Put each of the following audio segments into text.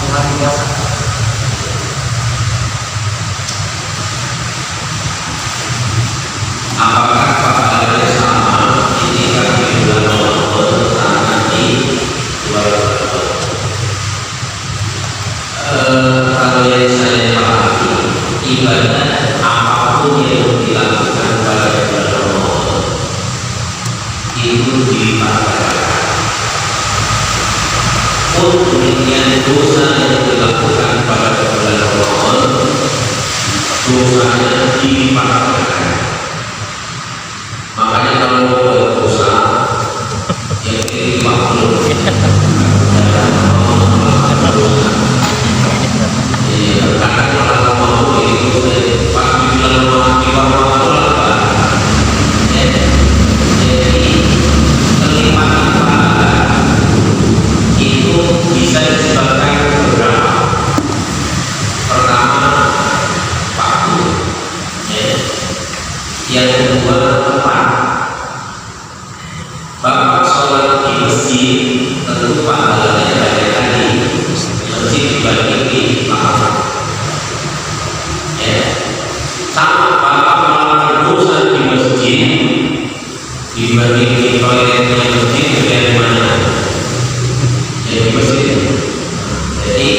dengan puasa. Apakah pahalanya sama ketika di bulan Ramadan sama di luar Ramadan? Kalau yang saya pahami, ibadah apapun yang dilakukan pada bulan Ramadan itu dipahalkan. Pun demikian dosa yang dilakukan pada bulan Ramadan, dosanya dipahalkan. Makanya kalau buat dosa yang ini makhluk karena kalau mau itu pasti bilang mati jadi kelimatan pahala itu bisa disebabkan beberapa. Pertama waktu, yang kedua tempat. Bapak sholat di masjid tentu pahalanya banyak tadi. Masjid dibanding di lapangan. Sama bapak melakukan dosa di masjid dibanding di toiletnya masjid dari mana? Jadi masjid. Jadi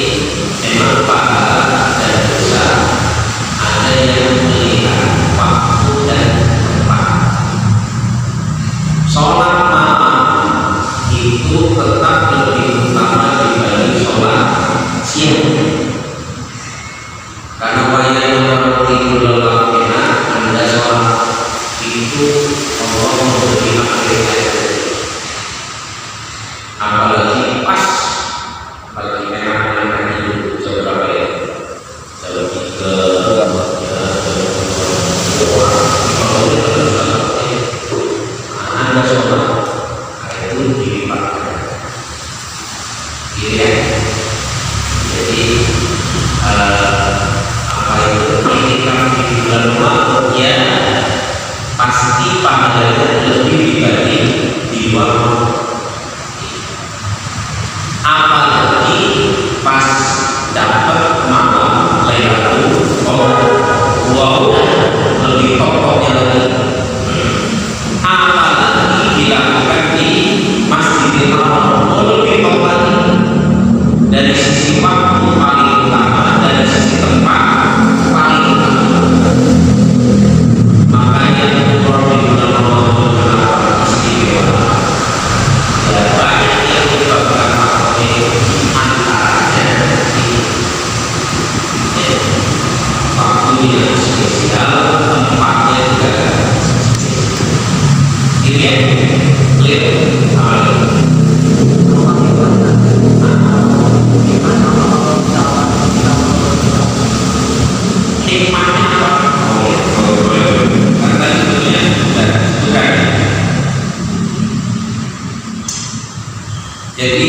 memang pahala dan dosa ada yang melihat waktu dan tempat. Sholat malam itu tetap lebih utama dibanding sholat siang. Karena banyak orang tidur dalam enak, Anda sholat itu Allah memberi makhluk. Apalagi pas bagi enak-enak tidur jam berapa ya? Jam 3, Anda sholat itu dilimpahkan. Gitu ya. Jadi apa itu ketika di bulan Ramadan ya pasti pahalanya lebih dibanding di luar Ramadan. Apalagi pas dapat malam Lailatul Qadar, wow, lebih pokoknya lagi. Apalagi dilakukan di Masjidil Haram, lebih pokok lagi. Dari sisi waktu paling utama, dari sisi tempat paling utama. Makanya orang di bulan Ramadan kenapa istimewa? Ya banyak yang menyebabkan makhluk antaranya waktunya spesial, tempatnya juga ini ya, clear. Nikmatnya apa? Karena sebetulnya sudah disebutkan. Jadi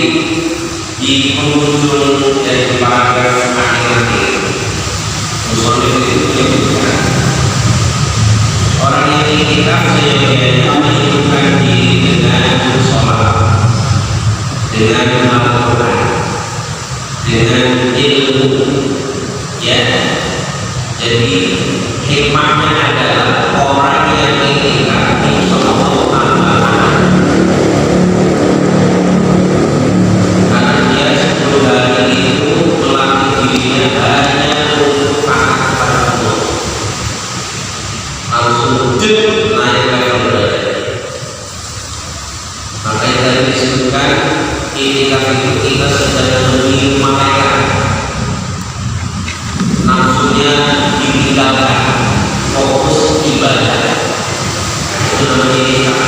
di penghujung dari paragraf akhir-akhir musonif itu menyebutkan orang yang itikaf seyogyanya menyibukkan diri dengan sholat, dengan Al-Quran, dengan ilmu, ya. Jadi hikmahnya adalah orang yang itikaf insya Allah tambahan, karena dia 10 hari itu melatih dirinya hanya untuk taat pada Allah, langsung naik level derajat. Makanya tadi disebutkan itikaf itu kita sedang menuju malaikat, nafsunya ditinggalkan, fokus ibadah. Itu namanya itikaf.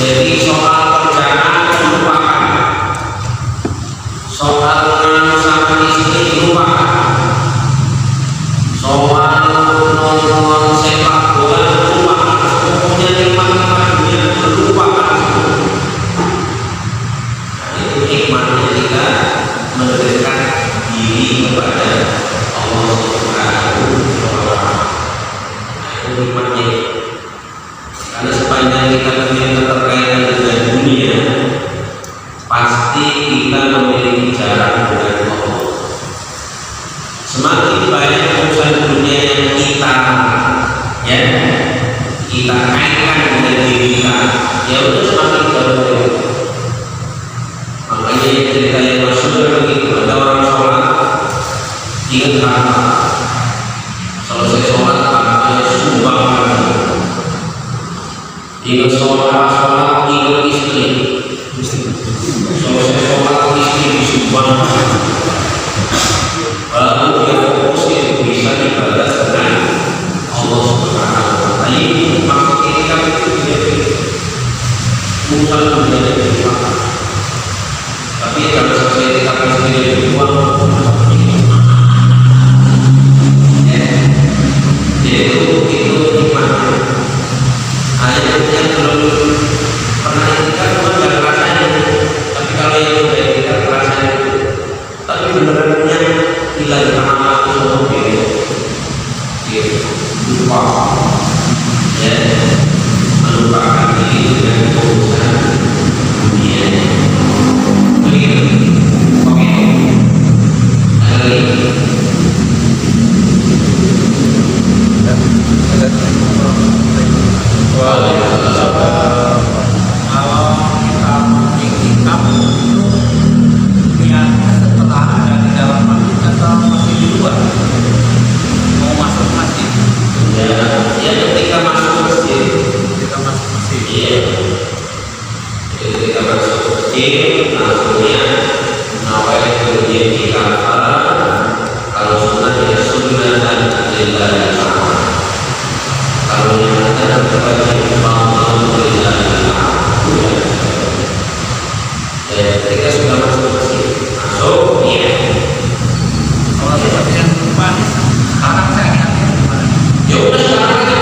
Jadi soal kerjaan lupakan, soal nganu sama istri lupakan, soal nonton sepak bola lupakan, pokoknya nikmat-nikmat dunia lupakan. Itu hikmahnya kita mendekatkan diri kepada Allah Subhanahu wa Ta'ala. Itu hikmahnya. Karena sepanjang kita punya keterkaitan dengan dunia, pasti kita memiliki jarak kita, ya kita kaitkan dengan diri kita, ya udah semakin jauh. Makanya cerita yang masyhur begitu, ada orang sholat ingat kata selesai sholat katanya sumbang lagi, ingat sholat ingat istri, selesai sholat istri disumbang, baru dia fokus itu bisa dibalas dengan Allah Subhanahu wa Ta'ala. Ini maksud ini kami itu bukan menjadi perjuangan, tapi kalau selesai kita sendiri berjuang, itu gimana? Hanya yang belum pernah kita cuma nggak rasanya, tapi kalau yang sudah kita rasanya, tapi benerannya hilang karena aku sama dia, lupa, ya, melupakan diri dengan urusan dunia. Begitu, oke, ada lagi. Kalau kita iktikaf itu niatnya setelah ada di dalam masjid atau masih di luar? Mau masuk masjid? Ya ketika masuk masjid. Iya. Ketika masuk masjid, langsungnya nawaitu i'tikaf. Kalau sunnahnya sunnatan lillahi ta'ala. Kalau yang ada kepada mau lillahi ta'ala. Ketika sudah masuk masjid, masuk iya. Kalau seperti yang lupa, sekarang saya ingatnya gimana? Ya udah sekarang aja.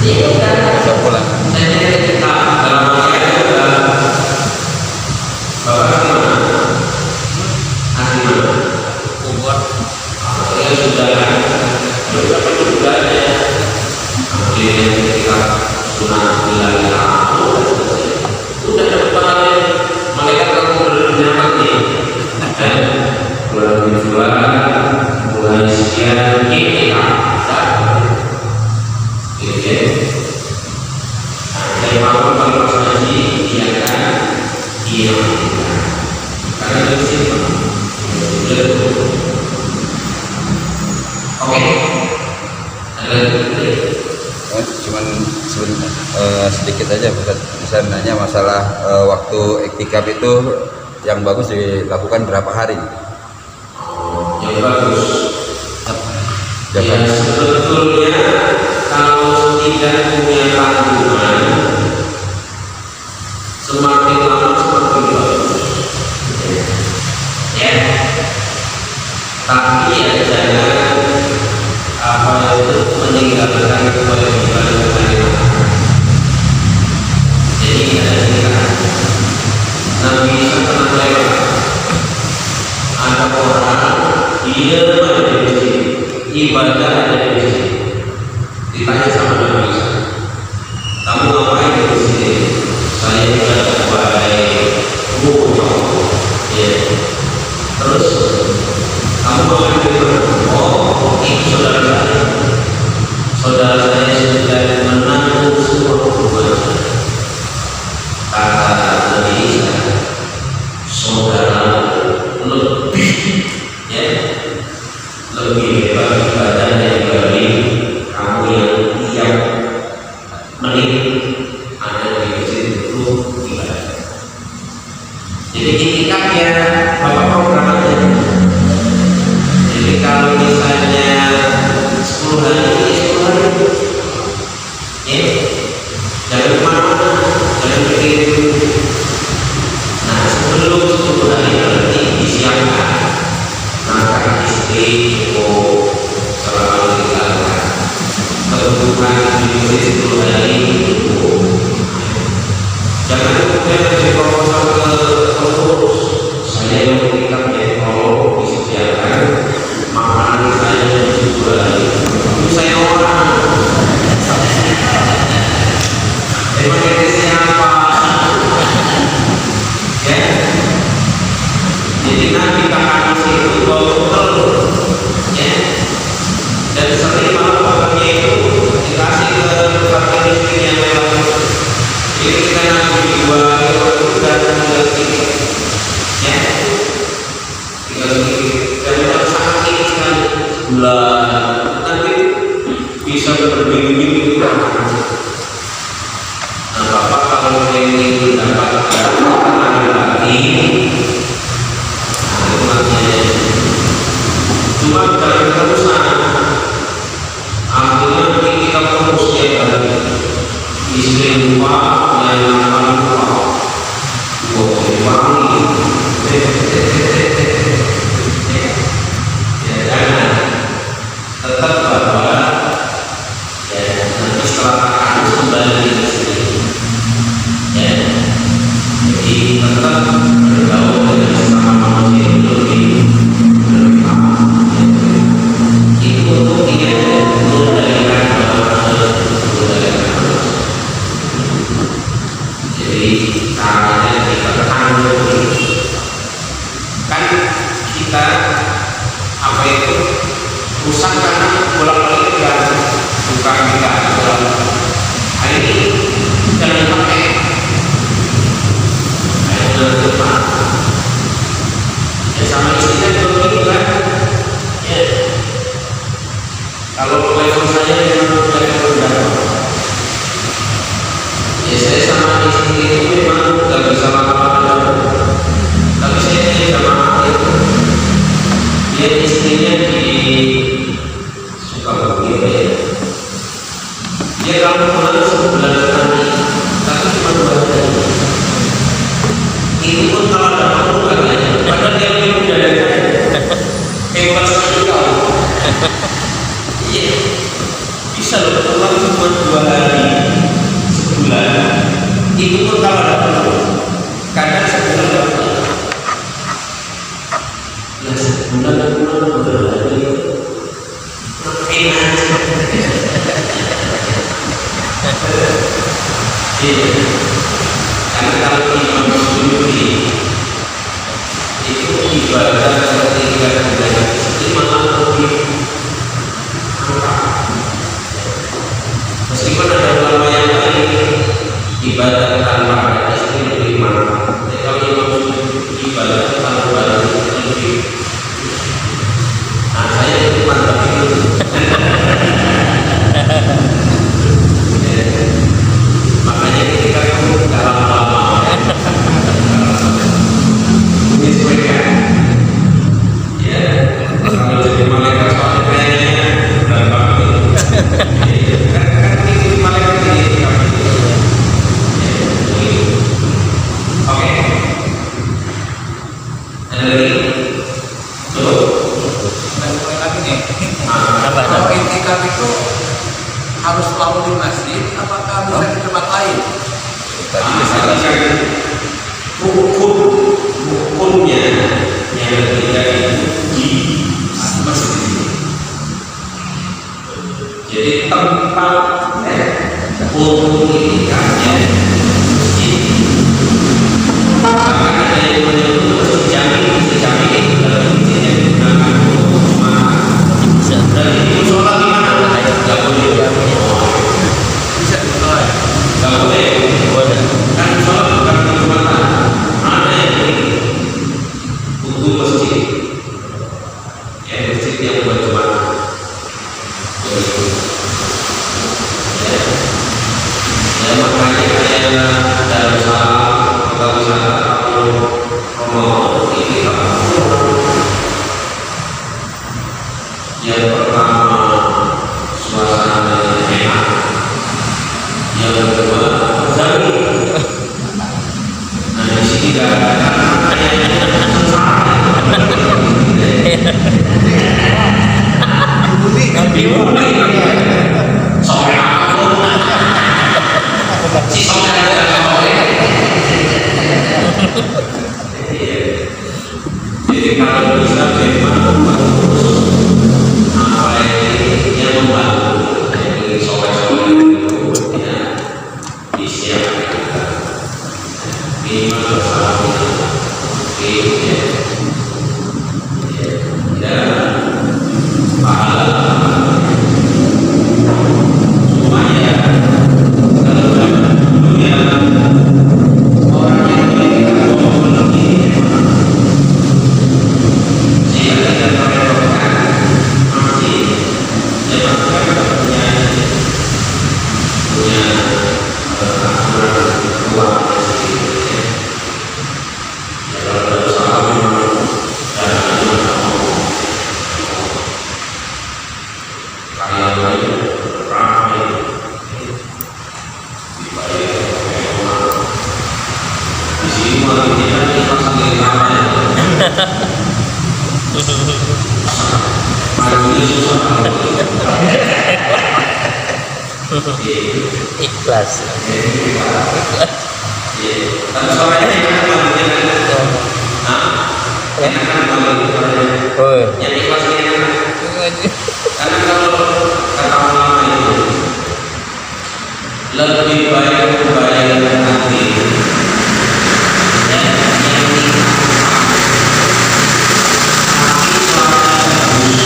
Iya udah. Bisa pulang. Saya jadi kita dalam makanya udah. Bapak asli mana? Asli mana? Bogor. Ya sudah kan. Sudah juga ya. Akhirnya ketika sunnah bilang udah dapat pahala. Malaikat kamu berjalan nih. Bulan sekian kita oke. Dari malam kalau pas ngaji dia kan iya karena itu sih oke. Ada Cuman sedikit aja Ustaz. Saya nanya masalah waktu iktikaf itu yang bagus dilakukan berapa hari? yang bagus. Ya, Ya sebetulnya kalau tidak punya tanggungan, semakin lama semakin bagus. Ya. Tapi ya jangan apa itu meninggalkan kewajiban kita. Jadi kita Nabi Isa pernah lewat, ada orang dia ada di masjid, ibadah ada di masjid. Ditanya sama Nabi Isa, kamu ngapain di sini? Saya tidak sebagai guru. Ya. Terus kamu ngapain di mana? Oh, itu saudara saya. Saudara saya sudah menanggung semua hukuman. Kata Nabi Isa, saudara lebih hebat ibadahnya dari kamu yang tiap menit ada di masjid itu ibadah. Jadi iktikaf ya Bapak program aja. Jadi kalau misalnya 10 hari ini 10 hari ya jangan kemana-mana, jangan pikir dulu. Nah sebelum 10 hari nanti disiapkan makan istri cukup selama dilakukan kebutuhan di masjid 10 hari cukup. Jangan kemudian kasih proposal ke pengurus, saya yang iktikaf ya kalau disediakan makanan saya yang 10 hari itu saya orang emang itu siapa ya. Jadi nanti tak kasih itu bawa telur ya. HP itu rusak karena bolak-balik kan bukan kita hari ini jangan dipakai. Ayo depan ya sama istrinya begitu kan ya. Kalau telepon saya memang telepon rendah ya, saya sama istri itu memang nggak bisa makan, tapi saya ini sama itu dia istrinya di Sukabumi ya. Dia kalau pulang sebulan sekali, tapi cuma 2 hari. Itu pun kalau ada perlu katanya, padahal dia lebih muda dari saya. Hebat sekali kau. Iya, bisa loh pulang cuma 2 hari sebulan. Itu pun kalau ada perlu. Kadang sebulan berapa? Ya sebulan berlari. Enak. Iya. Karena kalau Imam Suyuti itu ibadah seperti ibadah istri malah lebih meskipun ada ulama yang lain ibadah tanpa ada istri lebih mantap. Tapi kalau Imam Suyuti ibadah tanpa ada istri lebih, nah saya itu mantap itu. Makanya ketika kamu gak lama-lama menyesuaikan ya, kalau jadi malaikat soalnya kayaknya udah banget kan ini malaikat ini oke. Ada lagi? Tuh Dan mulai lagi nih, kalau intikaf itu harus selalu di masjid, apakah bisa di tempat lain? Tadi istilah hukumnya yang ketiga itu di masjid. Jadi tempat untuk itikafnya masjid. Bahkan ada yang menyebut masjid jami itu adalah masjid yang digunakan untuk jemaah. Dan itu sholat di mana? Tidak boleh. Bisa di tempat lain. Tidak boleh. Kan sholat bukan di jumatan. Mana yang untuk masjid? Ya masjid yang buat jumatan. Begitu. Ya makanya kayak Darussalam, kota wisata atau Romo ini yang pertama suasana enak, yang kedua jami. Nah di sini tidak ada jadi kalau bisa memang apa yang membantu yang sore-sore itu ya disiapkan minimal bersama dan pahala supaya kalau dunia orang yang memiliki sehingga tidak merepotkan masih jemaah punya aturan keuangan sendiri. Ya kalau ada salah memang dan itu karya lain ramai dibayar pakai uang. Di sini malah kita pasang ramai. Malunya susah. Ikhlas. Tapi soalnya enak malunya kan. Enak kan malunya. Oh. Yang ikhlas ini enak. Karena kalau kata ulama itu lebih baik membayar nanti yang ini tapi suaranya bagus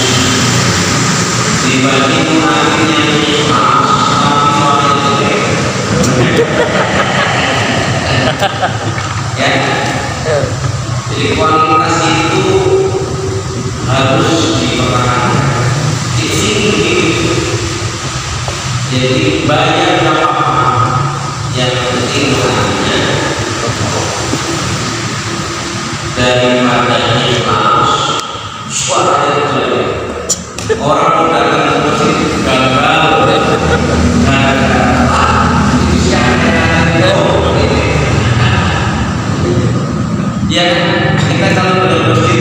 Jadi kualitas itu harus dipertahankan. Di sini jadi banyak dampak yang penting hanya daripada ikhlas suara itu jelek. Orang datang ke masjid gagal ya kita kalau ke masjid